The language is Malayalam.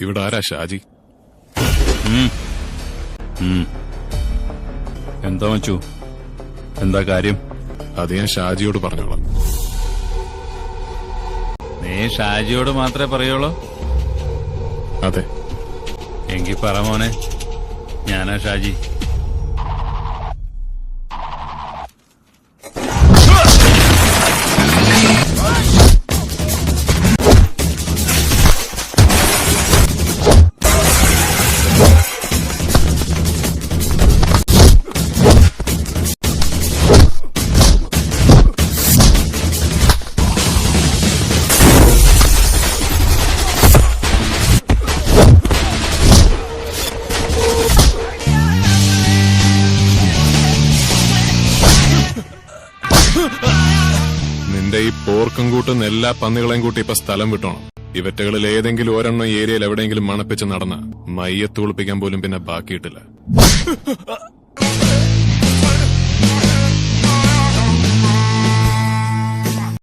ഇവിടെ ആരാ ഷാജി? എന്താ മച്ചു, എന്താ കാര്യം? അത് ഞാൻ ഷാജിയോട് പറഞ്ഞോളാം. നീ ഷാജിയോട് മാത്രമേ പറയുള്ളൂ? അതെ. എങ്കിൽ പറ മോനെ, ഞാനാ ഷാജി. നിന്റെ ഈ പോർക്കും കൂട്ടുന്ന എല്ലാ പന്നികളെയും കൂട്ടി ഇപ്പൊ സ്ഥലം വിട്ടോണം. ഇവറ്റകളിൽ ഏതെങ്കിലും ഒരെണ്ണം ഏരിയയിൽ എവിടെയെങ്കിലും മണപ്പിച്ച് നടന്ന മയ്യത്ത് കുളിപ്പിക്കാൻ പോലും പിന്നെ ബാക്കിയിട്ടില്ല.